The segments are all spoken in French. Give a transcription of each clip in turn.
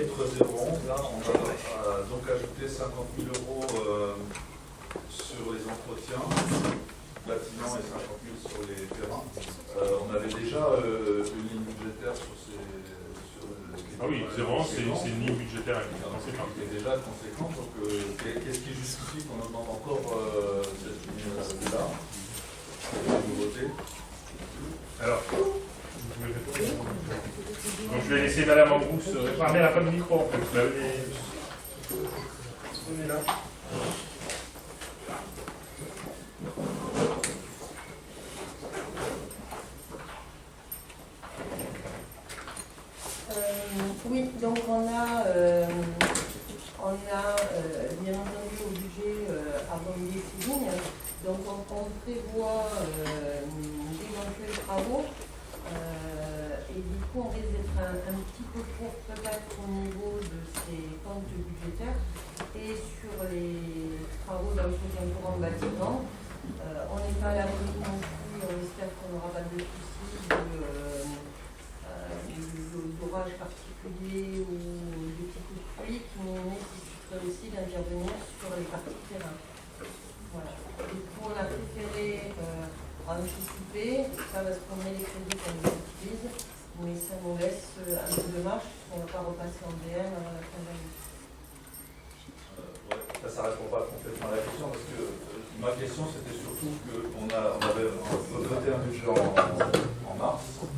chapitre 011, là, on a donc ajouté 50 000 € sur les entretiens, bâtiments et 50 000 sur les terrains. On avait déjà une ligne budgétaire sur ces... Ah oui, 011, c'est une ligne budgétaire conséquente. Qui est déjà conséquente, donc qu'est-ce qui justifie qu'on augmente encore cette ligne-là? La nouveauté. Alors, donc je vais laisser Madame Ambrousse parler à la fin du micro en fait. On est là. Oui, donc on a bien entendu au budget abondé ces lignes. Donc on prévoit d'éventuels travaux et du coup on risque d'être un petit peu court peut-être au niveau de ces comptes budgétaires et sur les travaux d'entretien courant bâtiment. On n'est pas à l'abri non plus, on espère qu'on n'aura pas de soucis d'orage particulier ou de petits coups de pluie qui nous nécessiteraient aussi d'intervenir sur les parties terrain. Voilà. Du coup, on a préféré anticiper, ça va se promener les crédits qu'on utilise, mais ça nous laisse un peu de marge, on ne va pas repasser en DM avant la fin de l'année. Ça ne répond pas complètement à la question, parce que ma question c'était surtout qu'on avait voté un budget en mars, donc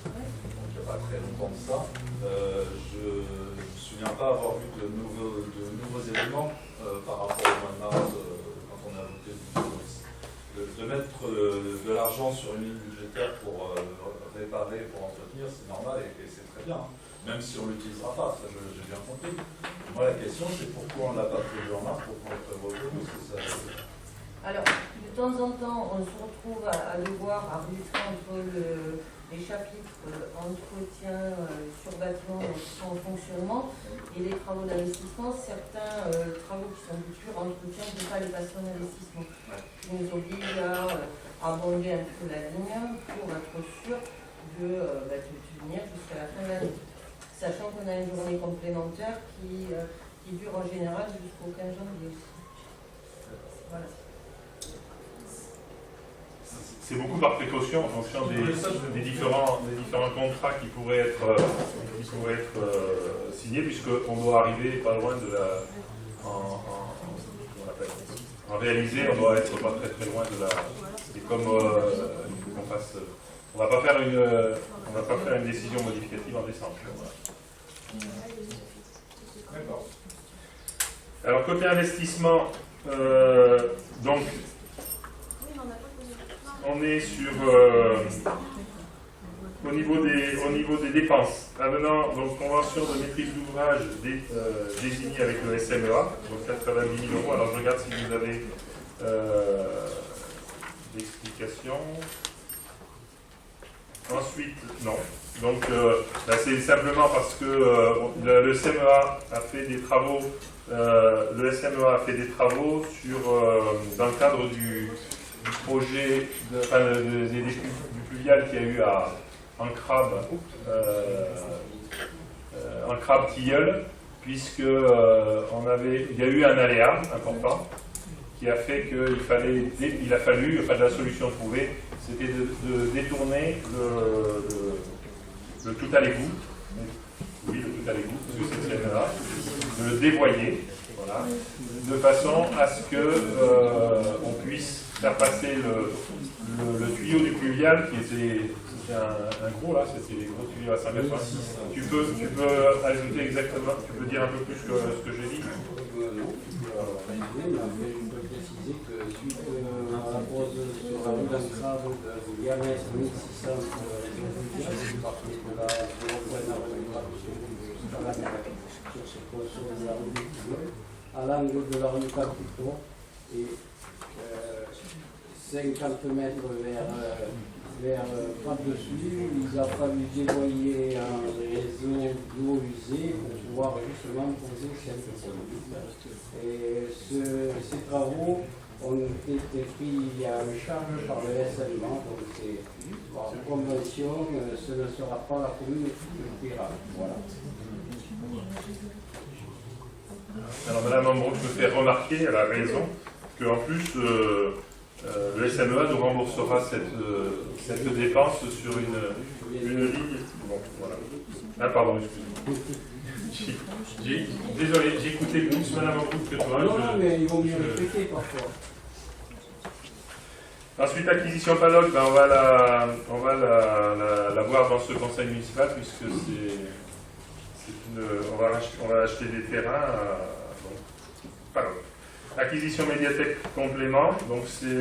il n'y a pas très longtemps de ça. Je ne me souviens pas avoir vu de nouveaux éléments par rapport au mois de mars quand on a voté de mettre de l'argent sur une ligne budgétaire pour réparer, pour entretenir, c'est normal et c'est très bien. Même si on ne l'utilisera pas, ça j'ai bien compris. Moi la question c'est pourquoi on ne l'a pas prévu en mars, pourquoi on le prévoit aujourd'hui, ça... Alors, de temps en temps, on se retrouve à devoir arbitrer entre les chapitres entretien sur bâtiment qui sont en fonctionnement et les travaux d'investissement. Certains travaux qui sont futurs, entretien, on ne peut pas les passer en investissement. Qui nous oblige à abonder un peu la ligne pour être sûr de tenir jusqu'à la fin de l'année. Sachant qu'on a une journée complémentaire qui dure en général jusqu'au 15 janvier aussi. Voilà. C'est beaucoup par précaution en fonction des différents contrats qui pourraient être signés, puisqu'on doit arriver pas loin de la... En réalisé, on doit être pas très loin de la... Et comme il faut qu'on fasse... On ne va pas faire une décision modificative en décembre. Voilà. D'accord. Alors côté investissement, donc on est sur au niveau des dépenses. Maintenant, donc convention de maîtrise d'ouvrage désignée avec le SMEA, donc 90 000 €. Alors je regarde si vous avez d'explications. Ensuite, non. Donc, c'est simplement parce que le SMEA a fait des travaux. Le SMEA a fait des travaux dans le cadre du projet du pluvial qu'il y a eu en crabe Tilleul, puisque il y a eu un aléa important qui a fait qu'il a fallu, la solution trouvée, c'était de détourner le tout à l'égout, oui, le tout à l'égout, parce que c'est ce là, de le dévoyer, voilà, de façon à ce qu'on puisse faire passer le tuyau du pluvial, qui était un gros, là, c'était les gros tuyaux à 180. Tu peux ajouter exactement, tu peux dire un peu plus que ce que j'ai dit. Préciser que suite à la pose sur la rue d'Ancrave de Yamès 1600 sur ce poste de la rue du Tilleul, à l'angle de la rue Caputo et 50 mètres vers par-dessus, il a fallu dévoyer un réseau d'eau usée pour pouvoir justement poser cette conduite. Et ces travaux ont été pris en charge par le SMEA, donc c'est par convention, ce ne sera pas la commune qui le paiera. Voilà. Alors Madame Ambroux me fait remarquer, elle a raison, qu'en plus le SMEA nous remboursera cette dépense sur une ligne. Bon, voilà. Ah pardon, excusez-moi. Désolé, j'ai écouté plus Madame Ambroux que toi. Non, mais il vaut mieux répéter parfois. Ensuite, acquisition paddock, ben on va la voir dans ce conseil municipal puisque on va acheter des terrains. Paddock. Acquisition médiathèque complément, donc c'est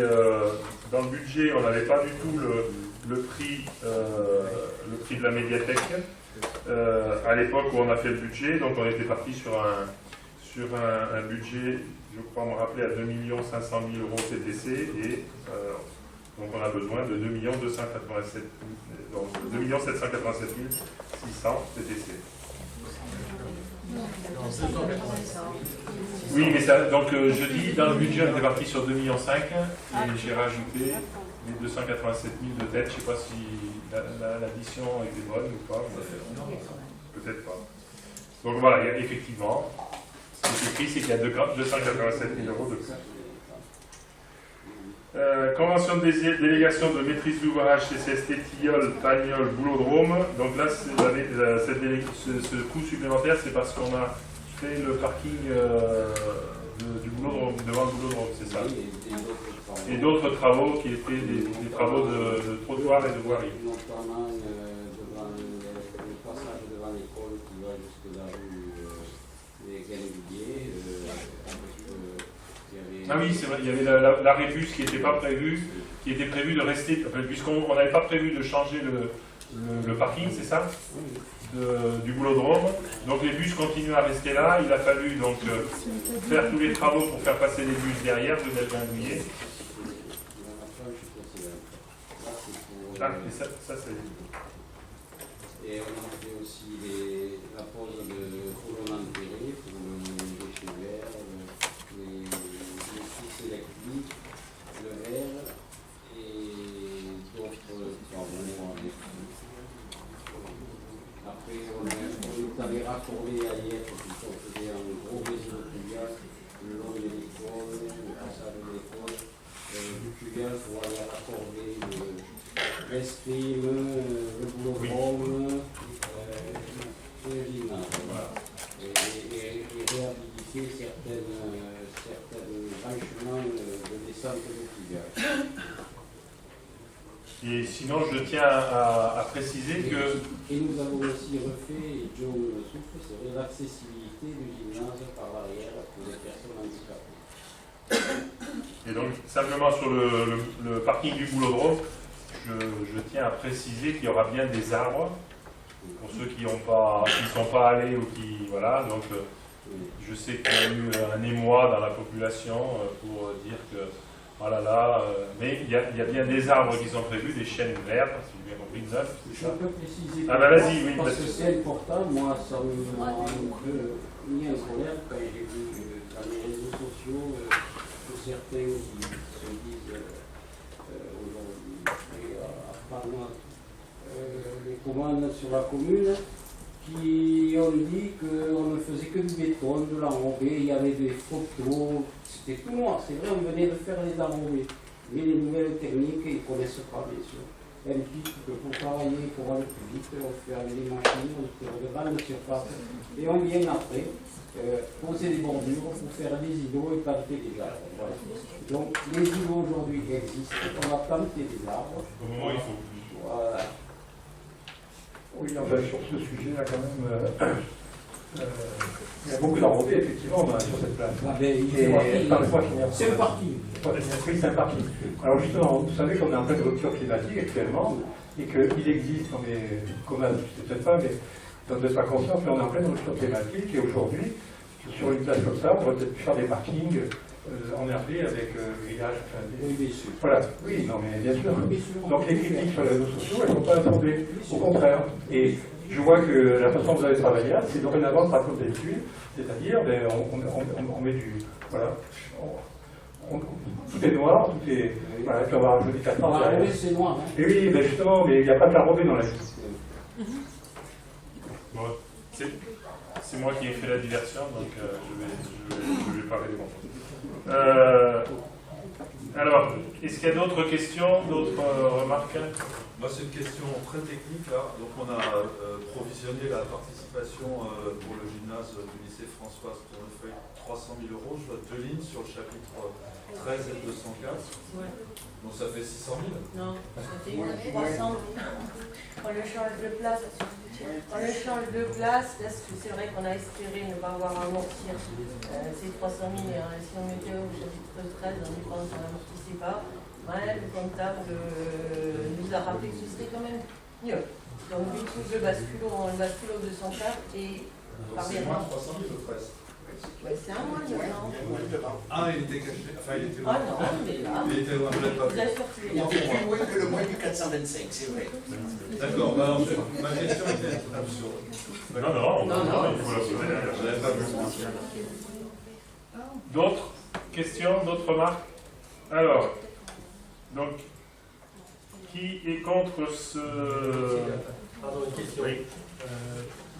dans le budget, on n'avait pas du tout le prix de la médiathèque à l'époque où on a fait le budget, donc on était parti sur un budget, je crois me rappeler, à 2 500 000 euros TTC et donc on a besoin de 2 787 600 TTC. Oui, mais ça, donc je dis, dans le budget, on était parti sur 2,5 millions et j'ai rajouté les 287 000 de tête. Je ne sais pas si l'addition était bonne ou pas. Peut-être pas. Donc voilà, effectivement, ce qui est écrit, c'est qu'il y a 287 000 euros de plus. Convention de délégation de maîtrise d'ouvrage CCST Tilleul, Pagnol, Boulodrome. Donc là, ce coût supplémentaire, c'est parce qu'on a fait le parking du Boulodrome, devant le Boulodrome, c'est ça. Et d'autres travaux qui étaient des travaux de trottoir et de voirie. Notamment devant le passage devant l'école qui va jusque dans la rue des Galilliers. Ah oui, c'est vrai, il y avait la rébus qui n'était pas prévue, qui était prévu de rester, enfin, puisqu'on n'avait pas prévu de changer le parking, c'est ça, du Boulodrome. Donc les bus continuent à rester là. Il a fallu donc faire tous les travaux pour faire passer les bus derrière de Delgandouillet. Ah, et ça c'est... Et on a fait aussi la pose de colonnes enterrées pour le déchet vert, les fils électriques, le verre et d'autres travaux en effet. Après, on avait raccordé ailleurs, puisqu'on faisait un gros réseau de fluvial le long de l'école, le passage de l'école, du fluvial pour aller raccorder l'escrime, le boulodrome, le gymnase. Voilà. Et réhabiliter certains branchements de descente de fluvial. Et sinon, je tiens à préciser que... Et nous avons aussi refait, et John le souffle, c'est l'accessibilité du gymnase par l'arrière pour les personnes handicapées. Et donc, simplement sur le parking du Boulodrome, je tiens à préciser qu'il y aura bien des arbres, pour ceux qui ne sont pas allés ou qui... Voilà, donc je sais qu'il y a eu un émoi dans la population pour dire que... Oh là là, mais il y a bien des arbres qui sont prévus, des chênes verts, si j'ai bien compris, neufs, c'est ça. Je peux préciser. Ah ben vas-y, oui. Parce que c'est important, moi ça m'a un peu mis en colère quand j'ai vu dans les réseaux sociaux que certains qui se disent aujourd'hui, apparemment les commandes sur la commune, qui ont dit qu'on ne faisait que du béton, de l'enrobé, il y avait des photos, c'était tout noir, c'est vrai, on venait de faire les enrobés. Mais les nouvelles techniques, ils ne connaissent pas, bien sûr. Elles disent que pour travailler, pour aller plus vite, on fait avec des machines, on fait de grandes surfaces, et on vient après poser des bordures pour faire des îlots et planter des arbres. Voilà. Donc les îlots aujourd'hui existent, on va planter des arbres. Au moment où il faut. Voilà. Oui, enfin, sur ce sujet-là, quand même, il y a beaucoup d'enrobés, effectivement, sur cette place. Ah ben, c'est un parking. Oui, c'est un parking. Alors, justement, vous savez qu'on est en pleine rupture climatique actuellement, et qu'il existe, on est commun, je ne sais peut-être pas, mais on ne pas conscience, mais on est en pleine rupture climatique, et aujourd'hui, sur une place comme ça, on pourrait peut-être faire des parkings enherbés avec grillage. Enfin, Oui, bien sûr. Voilà, oui, non, mais bien sûr. Donc les critiques sur les réseaux sociaux, elles ne sont pas fondées. Au contraire. Et je vois que la façon dont vous avez travaillé, c'est dorénavant de raconter dessus, c'est-à-dire, on met du. Voilà. Tout est noir, tout est. Voilà, puis on va rajouter 4 ans. Oui, c'est noir. Hein. Et oui, mais justement, mais il n'y a pas de carrobé dans la vie. Bon, c'est moi qui ai fait la diversion, donc je vais pas répondre. Alors, est-ce qu'il y a d'autres questions, d'autres remarques? Moi, c'est une question très technique là. Donc, on a provisionné la participation pour le gymnase du lycée Françoise Tournefeuille 300 000 €. Je vois 2 lignes sur le chapitre 13 et 204. Ouais. Donc, ça fait 600 000. Non, c'était 300 000. On le change de place. On le change de place parce que c'est vrai qu'on a espéré ne pas avoir à amortir ces 300 000. Hein. Si on mettait au chapitre 13, on pense qu'on n'amortissait pas. Ouais, le comptable nous a rappelé que ce serait quand même mieux. Donc du coup, le bascule au 204 et Donc, c'est moins 300 000 presque. Ouais, c'est un mois maintenant. Ah, il était caché. Enfin, il était Ah non, il est là. Il était loin, je l'ai pas Vous vu. avez sorti les Il était plus loin que le mois du 425, c'est vrai. D'accord, bah, en fait, ma question était absurde. Non, il faut la poser. Je l'avais pas vu. D'autres questions, d'autres remarques? Alors, donc, qui est contre ce... Pardon, une question. Oui.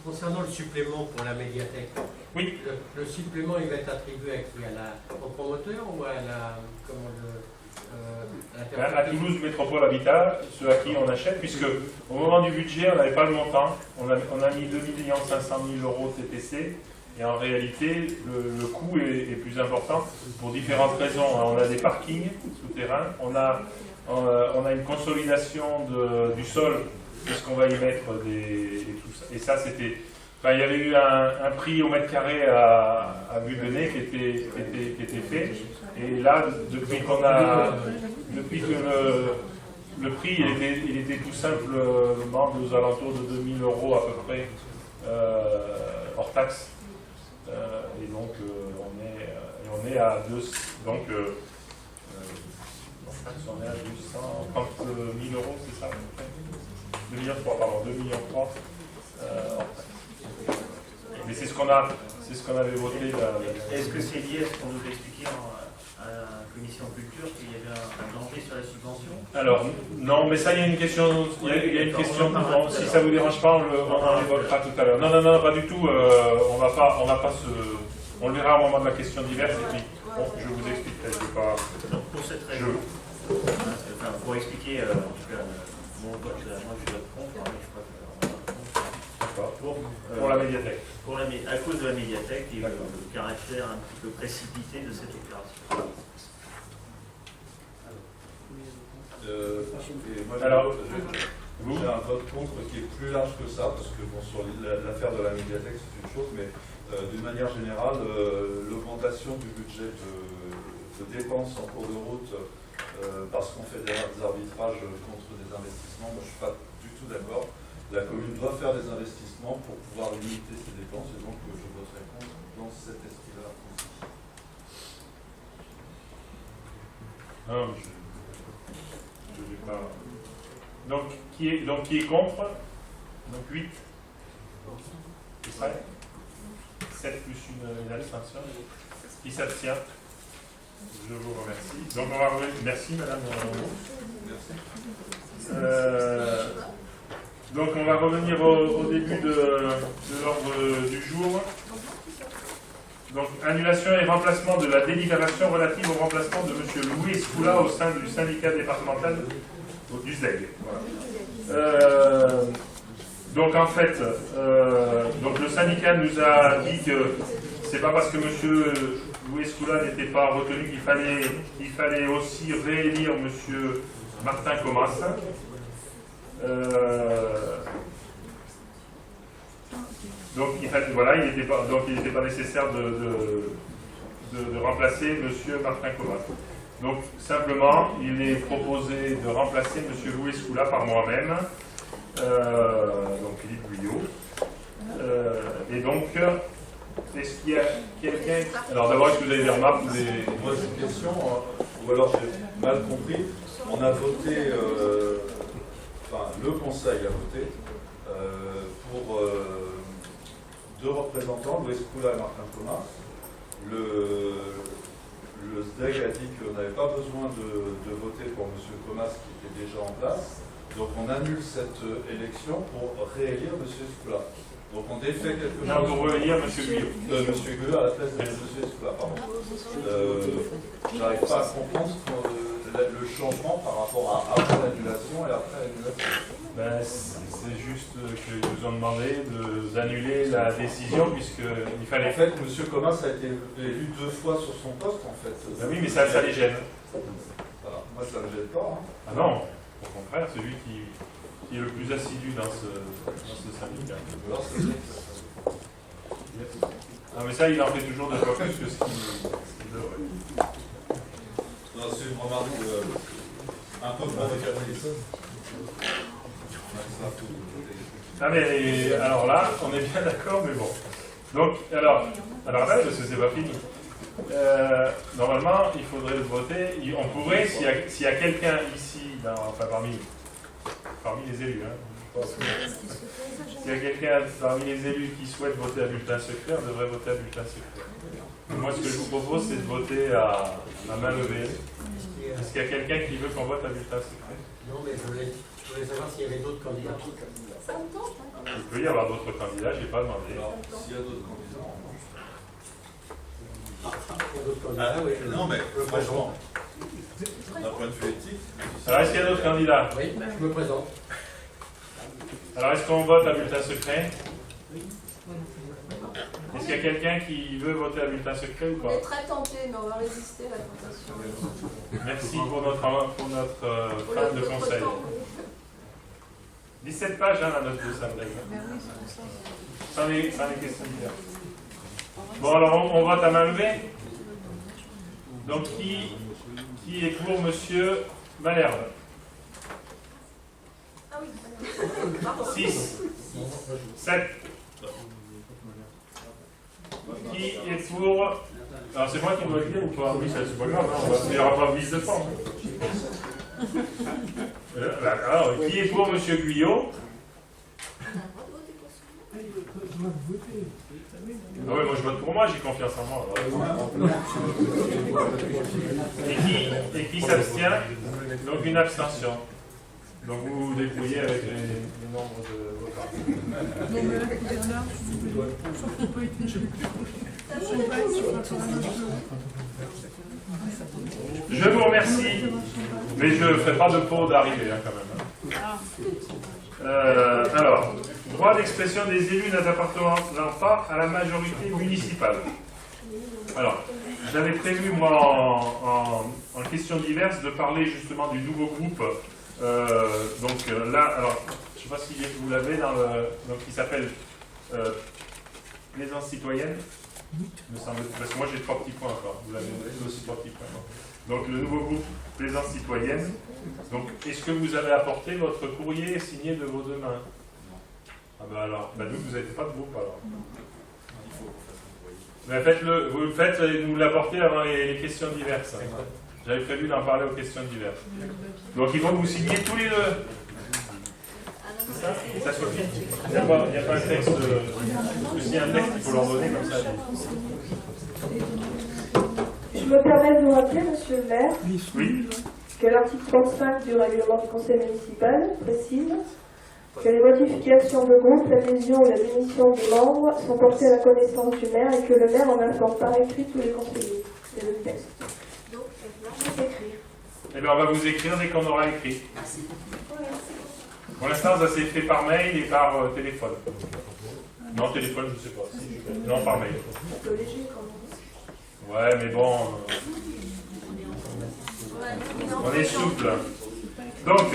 Concernant le supplément pour la médiathèque, Oui. le supplément il va être attribué au promoteur ou à la À Toulouse Métropole Habitat, ceux à qui on achète, puisque au moment du budget, on n'avait pas le montant. On a mis 2 500 000 € TTC, et en réalité, le coût est plus important pour différentes raisons. On a des parkings souterrains, on a une consolidation du sol, puisqu'on va y mettre et tout ça. Et ça, c'était... Enfin, il y avait eu un prix au mètre carré à vue de nez qui était fait. Et là, depuis que le prix il était tout simplement aux alentours de 2 000 € à peu près hors taxe. Et donc on est à 2. Donc en taxe, on est à 230 000 €, c'est ça? 2,3 millions, pardon, 2,3 millions hors taxe. Mais c'est ce qu'on avait voté. Est-ce que c'est lié à ce qu'on nous expliquait à la commission culture qu'il y avait un danger sur la subvention? Alors, non, mais ça, il y a une question. Il y a une question. Bon, si ça vous dérange pas, on l'évoquera tout à l'heure. Non, pas du tout. On va pas se. On le verra au moment de la question diverse. Et puis, bon, je vous expliquerai. Je vais pas. Donc, pour cette raison, pour expliquer, en tout cas, mon vote, moi je vote contre, mais je crois qu'on Pour la médiathèque. à cause de la médiathèque et le caractère un petit peu précipité de cette opération. Et moi, Alors, j'ai un vote contre qui est plus large que ça, parce que bon, sur l'affaire de la médiathèque, c'est une chose, mais d'une manière générale, l'augmentation du budget de dépenses en cours de route, parce qu'on fait des arbitrages contre des investissements, moi je ne suis pas du tout d'accord. La commune doit faire des investissements pour pouvoir limiter ses dépenses, et donc je voterai contre dans cet esprit-là. Non, je vais pas. Donc, qui est contre? Donc 8. C'est ça? 7 plus une abstention. Qui s'abstient? Je vous remercie. Donc on va revenir. Merci madame. Merci. Donc on va revenir au début de l'ordre du jour. Donc annulation et remplacement de la délibération relative au remplacement de M. Louis Escoula au sein du syndicat départemental du SDEG. Voilà. Donc en fait, donc le syndicat nous a dit que c'est pas parce que M. Louis Escoula n'était pas retenu qu'il fallait aussi réélire M. Martin Comas. Donc il n'était pas nécessaire de remplacer M. Martin Comas. Donc simplement, il est proposé de remplacer M. Louis Escoula par moi-même, donc Philippe Guyot. Et donc, est-ce qu'il y a quelqu'un... Alors d'abord, est-ce que vous avez des remarques ou des... Moi j'ai une question, ou alors j'ai mal compris. On a voté, le conseil a voté pour 2 représentants, Louis Escoula et Martin Comas. Le SDEG a dit qu'on n'avait pas besoin de voter pour M. Comas qui était déjà en place. Donc on annule cette élection pour réélire M. Escoula. Donc on défait quelque Non, chose. pour revenir, M. Guyot. Monsieur Gueux à la place de Monsieur Escola, pardon. J'arrive pas à comprendre le changement par rapport à avant l'annulation et après l'annulation. Ben, c'est juste qu'ils nous ont demandé d'annuler la décision puisqu'il fallait En fait, Monsieur Comas a été élu 2 fois sur son poste, en fait. Ben oui, mais ça les gêne. Voilà. Moi, ça ne me gêne pas. Hein. Ah non, au contraire, celui qui est le plus assidu dans ce syndicat. Alors, c'est vrai. Non, mais ça, il en fait toujours 2 fois plus que ce qu'il devrait. Non, c'est une remarque un peu provocatrice. Ah mais alors là, on est bien d'accord, mais bon. Donc, alors là, parce que c'est pas fini. Normalement, il faudrait le voter. On pourrait, s'il y a quelqu'un ici, enfin parmi les élus, hein, je pense que s'il y a quelqu'un parmi les élus qui souhaite voter à bulletin secret, on devrait voter à bulletin secret. Moi, ce que je vous propose, c'est de voter à main levée. Est-ce qu'il y a quelqu'un qui veut qu'on vote à bulletin secret? Non, mais je voulais savoir s'il y avait d'autres candidats. Il peut y avoir d'autres candidats, je n'ai pas demandé. Alors, s'il y a d'autres candidats, Il y a d'autres candidats, oui. non, mais franchement, d'un point de vue éthique. Alors, est-ce qu'il y a d'autres candidats? Oui, je me présente. Alors, est-ce qu'on vote à bulletin secret? Est-ce qu'il y a quelqu'un qui veut voter à bulletin secret ou On pas? est très tentés, mais on va résister à la tentation. Merci pour notre fin de conseil. 17 pages, hein, la note de synthèse. Sans les questions diverses. Bon, alors on vote à main levée. Donc, qui est pour Monsieur Malherbe? 6. 7. Qui est pour... Alors c'est moi qui dois le dire ou pas? Oui, c'est pas grave, hein, il n'y aura pas de mise de forme. Alors, qui est pour M. Guyot? Ah ouais, moi je vote pour moi, j'ai confiance en moi. Et qui s'abstient? Donc une abstention. Donc vous vous débrouillez avec les nombres de votants. Je vous remercie, mais je ne ferai pas de pot d'arrivée hein, quand même. Alors, droit d'expression des élus n'appartenant pas à la majorité municipale. Alors, j'avais prévu, moi, en questions diverses, de parler justement du nouveau groupe. Donc là, alors, je ne sais pas si vous l'avez dans le... Donc, il s'appelle Plaisance citoyenne. Me semble, parce que moi j'ai 3 petits points encore. Vous avez aussi 3 petits points. Donc le nouveau groupe Plaisance citoyenne. Donc est-ce que vous avez apporté votre courrier signé de vos 2 mains? Ah ben alors, ben nous n'avez pas de groupe alors. Mais faites-le, vous le faites et nous l'apportez avant les questions diverses. J'avais prévu d'en parler aux questions diverses. Donc il faut que vous signiez tous les 2. C'est ça? Et ça suffit? Il n'y a pas un texte, aussi un texte qu'il faut leur donner comme ça. Je me permets de vous rappeler, monsieur le maire, Oui. que l'article 35 du règlement du conseil municipal précise que les modifications de groupe, l'adhésion ou la démission des membres sont portées à la connaissance du maire et que le maire en informe par écrit tous les conseillers. C'est le texte. Donc, je vais écrire. Eh bien, on va vous écrire dès qu'on aura écrit. Pour l'instant, ça s'est fait par mail et par téléphone. Non, téléphone, je ne sais pas. Non, par mail. Un peu léger quand même. Ouais, mais bon, on est souple. Donc,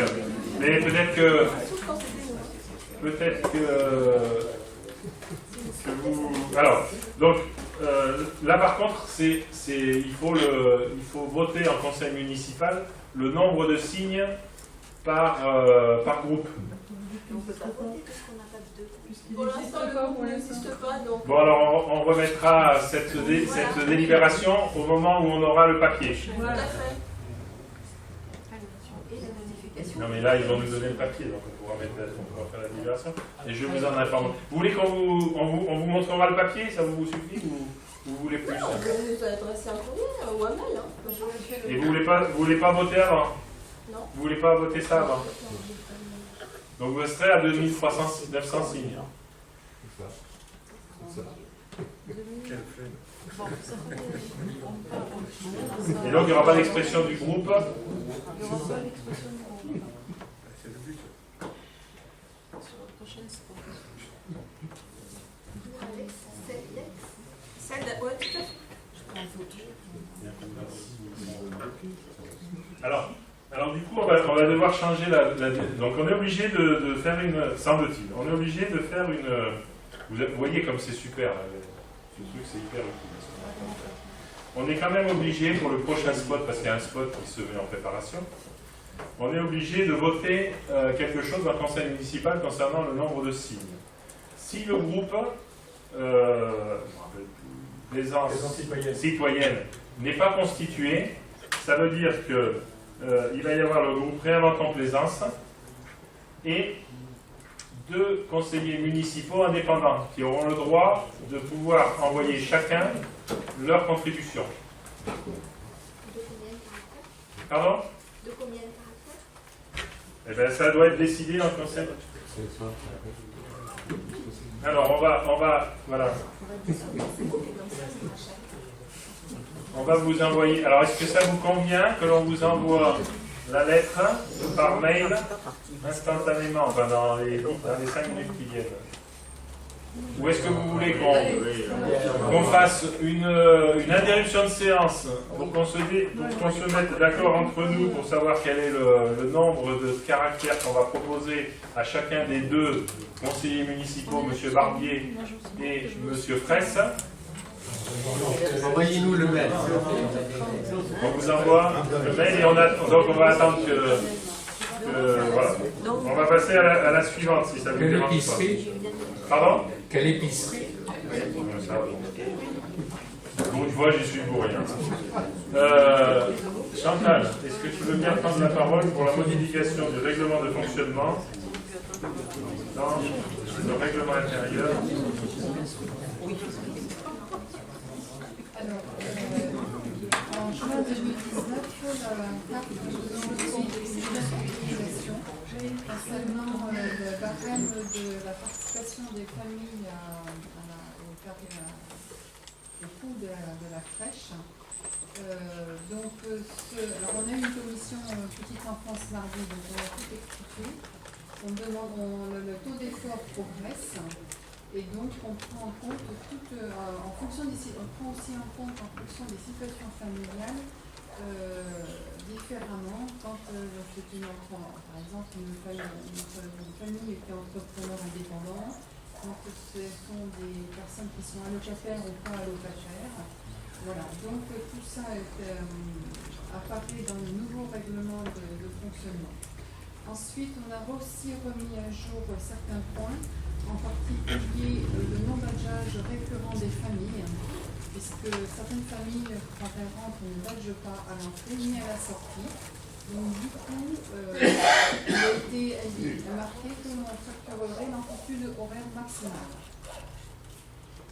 mais peut-être que vous... Alors, donc, là par contre, il faut voter en conseil municipal le nombre de signes par groupe. On peut pas voter parce qu'on n'a pas de 2. Pour l'instant, le groupe n'existe pas, donc... Bon, alors on remettra cette délibération au moment où on aura le papier. Tout à fait. Et la notification. Non mais là, ils vont nous donner le papier, donc on pourra faire la délibération. Et je vous en informe. Vous voulez qu'on vous montrera le papier? Ça vous suffit ou vous voulez plus? On peut nous adresser un courrier ou un mail. Hein. Et vous voulez pas voter avant? Non. Vous voulez pas voter ça avant? Donc vous resterez à 2300 900 signes. Et donc il n'y aura pas d'expression du groupe. Alors du coup, on va devoir changer donc on est obligé de faire une, semble-t-il, on est obligé de faire une, vous voyez comme c'est super, là, ce truc c'est hyper utile. On est quand même obligé pour le prochain spot, parce qu'il y a un spot qui se met en préparation, on est obligé de voter quelque chose dans le conseil municipal concernant le nombre de signes. Si le groupe plaisance citoyenne n'est pas constitué, ça veut dire que il va y avoir le groupe Réinventons Plaisance et 2 conseillers municipaux indépendants qui auront le droit de pouvoir envoyer chacun leur contribution. De combien de caractères? Pardon? De combien de caractères? Eh bien, ça doit être décidé dans le conseil. Alors, voilà. On va vous envoyer. Alors, est-ce que ça vous convient que l'on vous envoie la lettre par mail instantanément, enfin dans les 5 minutes qui viennent? Ou est-ce que vous voulez qu'on fasse une interruption de séance pour qu'on se mette d'accord entre nous pour savoir quel est le nombre de caractères qu'on va proposer à chacun des 2 conseillers municipaux, M. Barbier et M. Fraisse? Envoyez-nous le mail. On vous envoie le mail et donc on va attendre que voilà. On va passer à la suivante si ça vous dérange pas. Pardon? Quelle épicerie? Pour une fois, j'y suis pour rien. Chantal, est-ce que tu veux bien prendre la parole pour la modification du règlement de fonctionnement dans le règlement intérieur? Alors, en juin 2019, la carte d'utilisation concernant le barème de la participation des familles au coût de la crèche. Alors on a eu une commission petite enfance mardi, donc on a tout expliqué. On demande, le taux d'effort progresse. Et donc, on prend en compte on prend aussi en compte en fonction des situations familiales différemment. Quand c'est par exemple une famille qui est entrepreneur indépendant, quand ce sont des personnes qui sont allocataires ou pas allocataires. Voilà, donc tout ça est apparu dans le nouveau règlement de fonctionnement. Ensuite, on a aussi remis à jour certains points, en particulier le non-badgeage récurrent des familles, puisque certaines familles, quand elles rentrent, ne badgent pas à l'entrée ni à la sortie. Donc du coup, il a été marqué que l'on facturerait l'amplitude horaire maximale.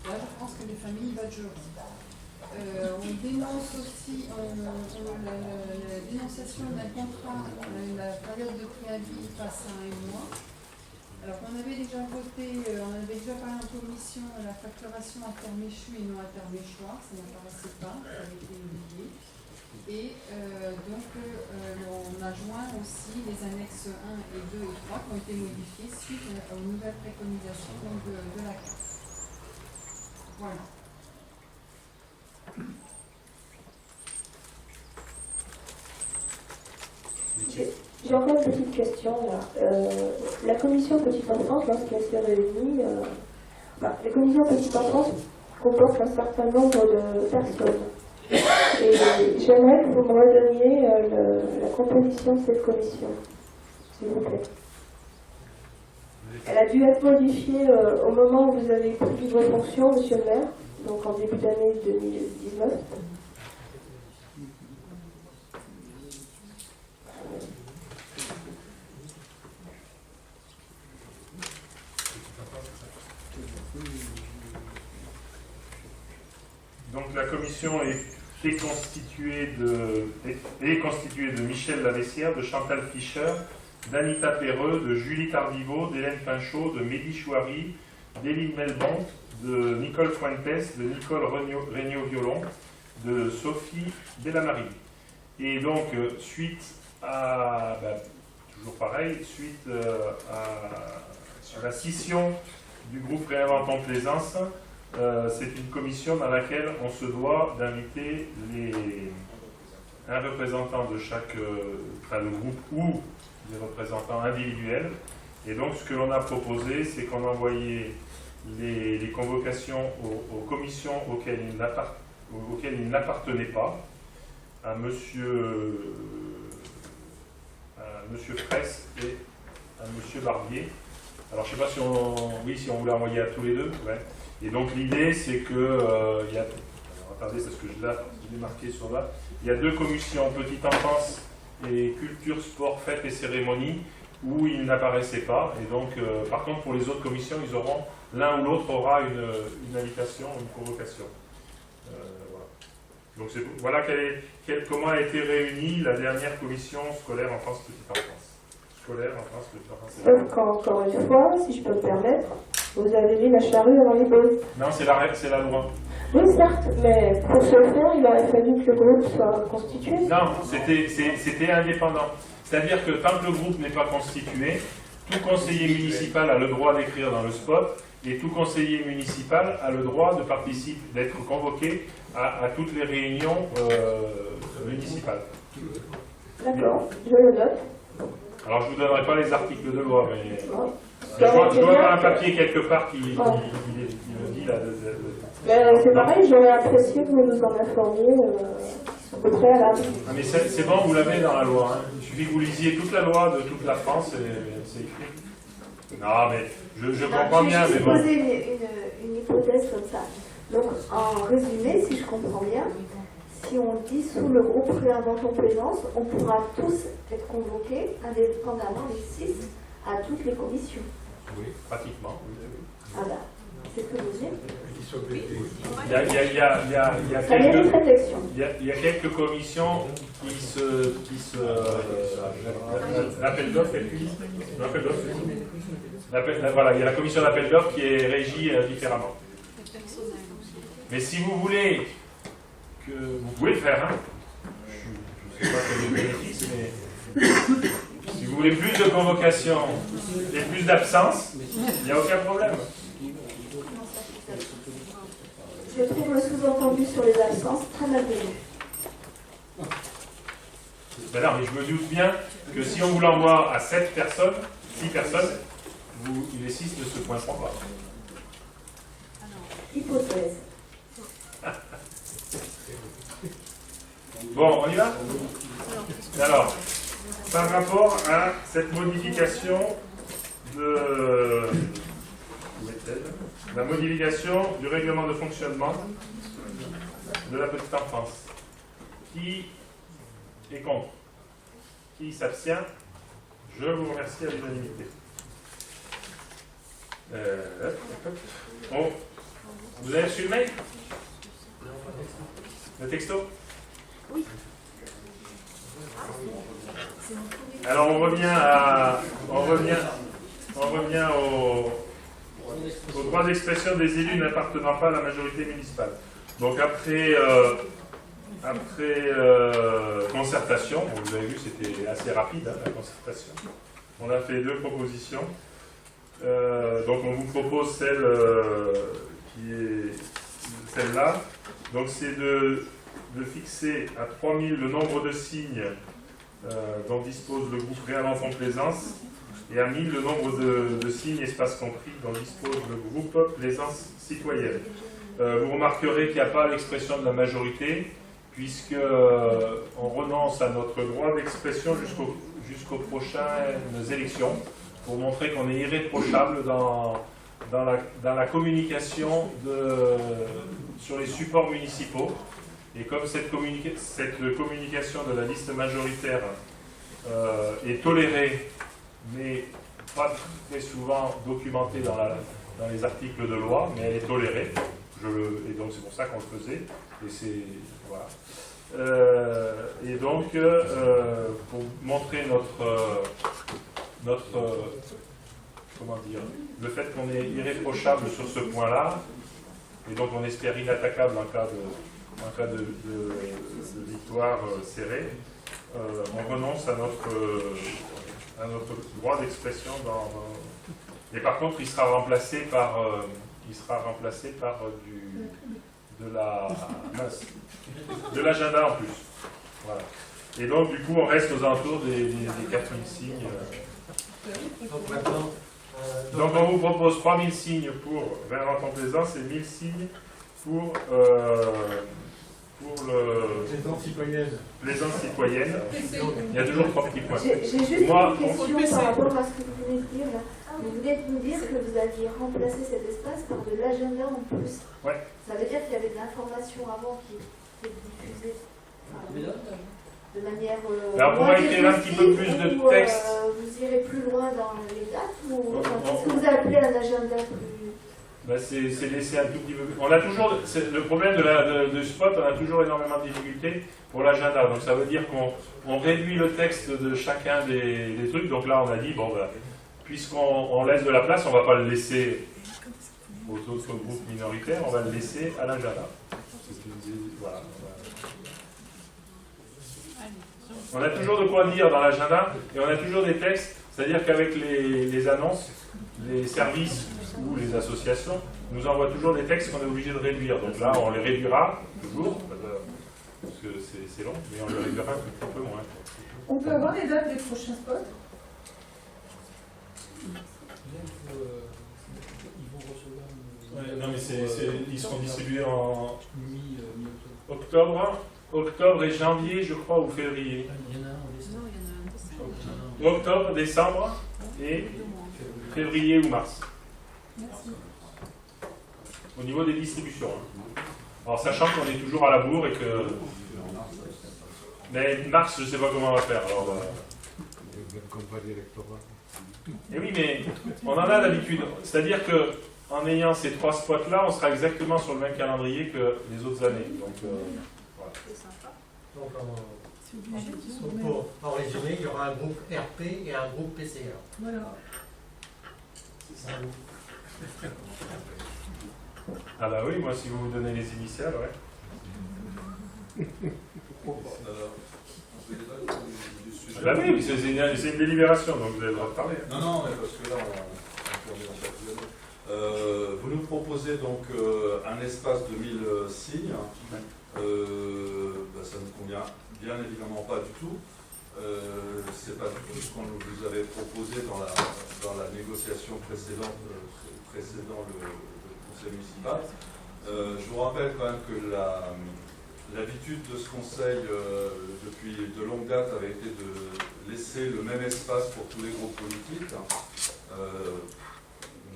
Là, je pense que les familles badgeront. On dénonce aussi la dénonciation d'un contrat, la période de préavis passe à 1 mois. Alors on avait déjà voté, on avait déjà parlé en commission la facturation à terme échu et non à terme échoir, ça n'apparaissait pas, ça avait été oublié. Et donc on a joint aussi les annexes 1 et 2 et 3 qui ont été modifiées suite aux nouvelles préconisations de la CAF. Voilà. J'ai encore une petite question là. La commission Petite Enfance, lorsqu'elle s'est réunie, la commission Petite Enfance comporte un certain nombre de personnes. Et j'aimerais que vous me redonniez la composition de cette commission, s'il vous plaît. Elle a dû être modifiée au moment où vous avez pris vos fonctions, monsieur le maire, donc en début d'année 2019. Donc la commission est constituée de Michel Lavessière, de Chantal Fischer, d'Anita Perreux, de Julie Tardiveau, d'Hélène Pinchot, de Mehdi Chouari, d'Éline Melbon, de Nicole Fuentes, de Nicole Regnault-Violon, de Sophie Delamarie. Et donc, suite à, toujours pareil, suite à la scission du groupe Réinventons Plaisance, c'est une commission dans laquelle on se doit d'inviter un représentant de chaque, le groupe ou des représentants individuels. Et donc, ce que l'on a proposé, c'est qu'on envoyait les convocations aux commissions auxquelles ils n'appartenaient pas, à monsieur Fraisse et à monsieur Barbier. Alors, je ne sais pas si on voulait envoyer à tous les deux. Ouais. Et donc, l'idée, c'est que... attendez, c'est ce que je l'ai marqué sur là. Il y a 2 commissions, petite enfance et culture, sport, fêtes et cérémonies, où ils n'apparaissaient pas. Et donc, par contre, pour les autres commissions, ils auront, l'un ou l'autre aura une invitation, une convocation. Voilà. Donc, voilà comment a été réunie la dernière commission scolaire enfance, petite enfance. Scolaire, enfance, petite enfance. Donc, encore une fois, si je peux me permettre, vous avez mis la charrue avant les bœufs. Non, c'est la loi. Oui, certes, mais pour ce faire, il aurait fallu que le groupe soit constitué. Non, c'était indépendant. C'est-à-dire que tant que le groupe n'est pas constitué, tout conseiller municipal a le droit d'écrire dans le spot et tout conseiller municipal a le droit de participer, d'être convoqué à toutes les réunions municipales. D'accord, je le note. Alors je ne vous donnerai pas les articles de loi, mais Non. je dois avoir un papier quelque part qui me dit là. C'est pareil, j'aurais apprécié que vous nous en informiez au préalable. Ah, mais c'est bon, vous l'avez dans la loi. Hein. Il suffit que vous lisiez toute la loi de toute la France et c'est écrit. Non, mais je comprends bien. Je vais mais bon. poser une hypothèse comme ça. Donc, en résumé, si je comprends bien, si on dissout le groupe Réinventons Plaisance, on pourra tous être convoqués, indépendamment des 6, à toutes les commissions. Oui, pratiquement. Ah bah, c'est ce que vous dites. Il y a quelques commissions qui se l'appel d'offres est puis voilà, il y a la commission d'appel d'offres qui est régie différemment. Mais si vous voulez que vous pouvez le faire, hein. Je ne sais pas quel est le bénéfice, mais si vous voulez plus de convocations et plus d'absence, il n'y a aucun problème. Je trouve le sous-entendu sur les absences très malvenu. Ben non, mais je me doute bien que si on vous l'envoie à 7 personnes, 6 personnes, les 6 ne se pointeront pas. Hypothèse. Bon, on y va? Alors, par rapport à cette modification de... Où est-elle? La modification du règlement de fonctionnement de la petite enfance. Qui est contre? Qui s'abstient? Je vous remercie à l'unanimité. Bon. Vous avez reçu le mail? Le texto? Oui. Alors on revient au droit d'expression des élus n'appartenant pas à la majorité municipale. Donc après concertation, vous avez vu c'était assez rapide hein, la concertation. On a fait 2 propositions. Donc on vous propose celle qui est celle-là. Donc c'est de fixer à 3000 le nombre de signes dont dispose le groupe Réinventons Plaisance et à 1000 le nombre de signes, espace compris, dont dispose le groupe Plaisance Citoyenne. Vous remarquerez qu'il n'y a pas l'expression de la majorité, puisque on renonce à notre droit d'expression jusqu'aux prochaines élections, pour montrer qu'on est irréprochable dans la communication sur les supports municipaux. Et comme cette communication de la liste majoritaire est tolérée, mais pas très souvent documentée dans les articles de loi, mais elle est tolérée, et donc c'est pour ça qu'on le faisait. Et voilà. Et donc, pour montrer notre comment dire, le fait qu'on est irréprochable sur ce point-là, et donc on espère inattaquable en cas de victoire serrée, on renonce à notre droit d'expression et par contre il sera remplacé par de l'agenda en plus. Voilà. Et donc du coup on reste aux alentours des 4000 signes. Donc maintenant, Donc on vous propose 3000 signes pour Vins en Plaisance et 1000 signes pour plaisance citoyenne. plaisance citoyenne. Il y a toujours 3 petits points. J'ai juste Moi, une question par rapport à ce que vous venez de dire là. Vous venez de nous dire que vous aviez remplacé cet espace par de l'agenda en plus. Ouais. Ça veut dire qu'il y avait de l'information avant qui était diffusée de manière. Alors, pour écrire un petit peu plus de texte. Vous irez plus loin dans les dates ou qu'est-ce que vous appelez un agenda plus. Ben c'est laissé un tout petit peu. On a toujours le problème de spot, on a toujours énormément de difficultés pour l'agenda. Donc ça veut dire qu'on réduit le texte de chacun des trucs. Donc là on a dit bon ben, puisqu'on laisse de la place, on ne va pas le laisser aux autres groupes minoritaires, on va le laisser à l'agenda. Voilà. On a toujours de quoi dire dans l'agenda et on a toujours des textes, c'est-à-dire qu'avec les annonces, les services ou les associations nous envoient toujours des textes qu'on est obligé de réduire. Donc là, on les réduira toujours, parce que c'est long, mais on les réduira un peu moins. On peut avoir les dates des prochains spots? Non, mais ils seront distribués en octobre et janvier, je crois, ou février. Octobre, décembre et février ou mars. Au niveau des distributions. Alors, sachant qu'on est toujours à la bourre et que. Mais mars, je ne sais pas comment on va faire. Alors, et oui, mais on en a d'habitude. C'est-à-dire que en ayant ces 3 spots-là, on sera exactement sur le même calendrier que les autres années. Donc, voilà. Donc en résumé, il y aura un groupe RP et un groupe PCA. Voilà. C'est ça. Ah bah oui, moi si vous me donnez les initiales, ouais. Ah bah oui, c'est une délibération, donc vous avez le droit de parler. Non, non, mais parce que là, on est dans chaque zone. Vous nous proposez donc un espace de 1000 signes. Ça ne convient bien évidemment pas du tout. C'est pas du tout ce qu'on vous avait proposé dans la négociation précédente, précédant le conseil municipal. Je vous rappelle quand même que l'habitude de ce conseil depuis de longue date avait été de laisser le même espace pour tous les groupes politiques.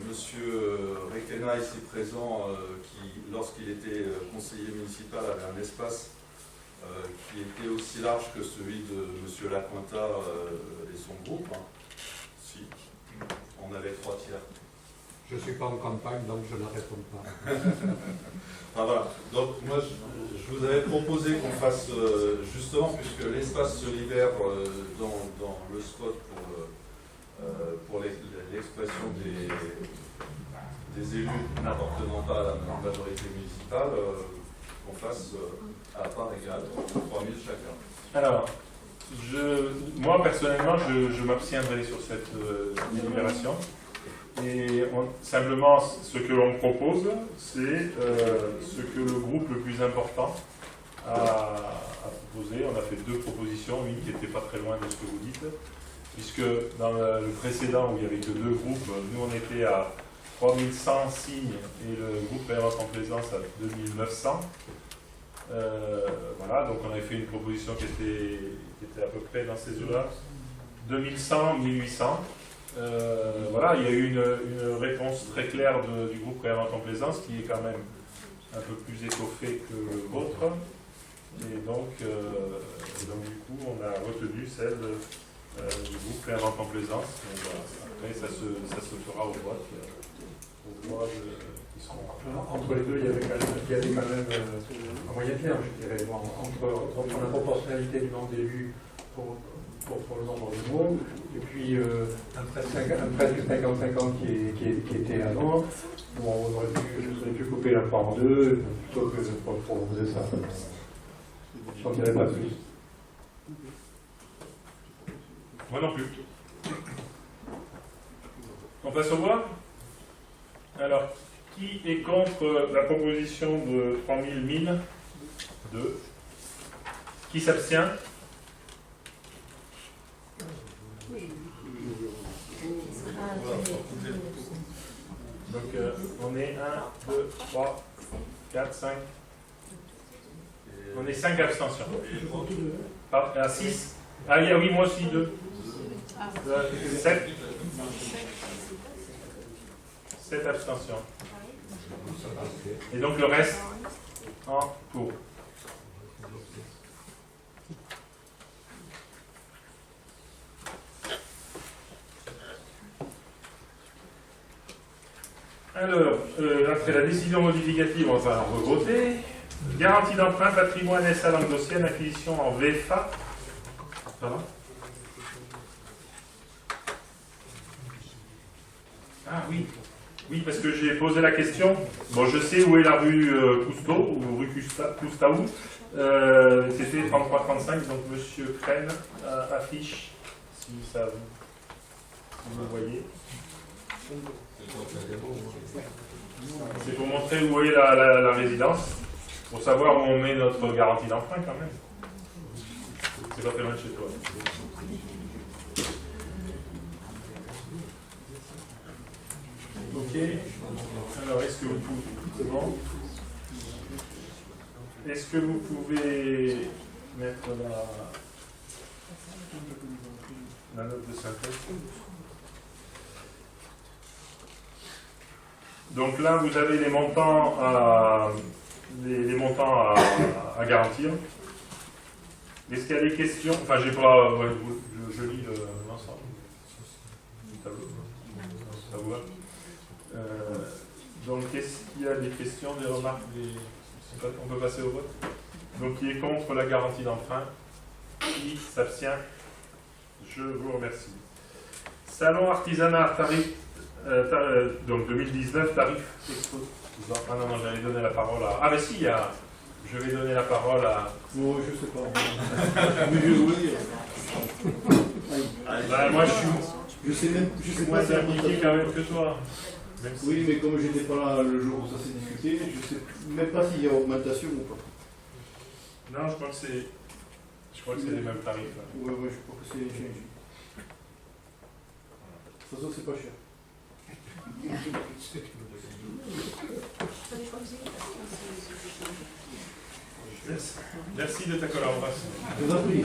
Monsieur Requena, ici présent, qui lorsqu'il était conseiller municipal avait un espace qui était aussi large que celui de monsieur Laquinta et son groupe. Si, on avait 3 tiers. Je ne suis pas en campagne, donc je ne réponds pas. Ah, voilà. Donc moi, je vous avais proposé qu'on fasse, justement, puisque l'espace se libère dans le spot pour l'expression des élus n'appartenant pas à la majorité municipale, qu'on fasse à part égale, 3000 chacun. Alors, moi personnellement, je m'abstiendrai sur cette délibération. Et simplement, ce que l'on propose, c'est ce que le groupe le plus important a proposé. On a fait 2 propositions, une qui n'était pas très loin de ce que vous dites, puisque dans le précédent, où il n'y avait que 2 groupes, nous on était à 3100 signes et le groupe Vins en Plaisance à 2900. Voilà, donc on avait fait une proposition qui était à peu près dans ces eaux-là, 2100, 1800. Voilà, il y a eu une réponse très claire du groupe Vins en Plaisance qui est quand même un peu plus étoffée que le vôtre. Et donc du coup, on a retenu celle du groupe Vins en Plaisance. Après, ça se fera au vote. Entre les deux, il y avait quand même un moyen terme, je dirais, entre la proportionnalité du nombre d'élus pour le nombre de monde, et puis un presque 50-50 qui était avant. Bon, je serais pu couper la part en deux plutôt que de proposer ça. Je n'en dirais pas plus. Moi non plus. On passe au vote. Alors, qui est contre la proposition de 3000 mines 2. Qui s'abstient? Donc on est 1, 2, 3, 4, 5. On est 5 abstentions. Ah, 6. Ah oui, moi aussi 2. 7. 7 abstentions. Et donc le reste en pour. Alors, après la décision modificative, on va en revoter. Garantie d'emprunt, patrimoine SA languedocienne, acquisition en VFA. Pardon? Ah oui. Oui, parce que j'ai posé la question. Bon, je sais où est la rue Cousteau, ou rue Coustaou. C'était 33-35, donc Monsieur Crène affiche, si ça vous le voyez. C'est pour montrer où est la résidence, pour savoir où on met notre garantie d'emprunt quand même. C'est pas très loin de chez toi. Ok. Alors, est-ce que vous pouvez... C'est bon. Est-ce que vous pouvez mettre la note de synthèse? Donc là, vous avez les montants à garantir. Est-ce qu'il y a des questions? Enfin, j'ai pas... Ouais, je lis l'ensemble du tableau. Ça vous va? Donc, est-ce qu'il y a des questions, des remarques, on peut passer au vote? Donc, qui est contre la garantie d'emprunt? Qui s'abstient? Je vous remercie. Salon artisanat, tarif, donc 2019, tarif expo. Ah non, j'allais donner la parole à... Ah, mais si, je vais donner la parole à... Oh, je sais pas. Bah, moi, je sais moins pas impliqué quand même que toi. Oui, mais comme j'étais pas là le jour où ça s'est discuté, je sais même pas s'il y a augmentation ou pas. Non, je crois que c'est les mêmes tarifs. Oui, je crois que c'est changé. De toute façon, c'est pas cher. Merci de ta collaboration. Je vous en prie,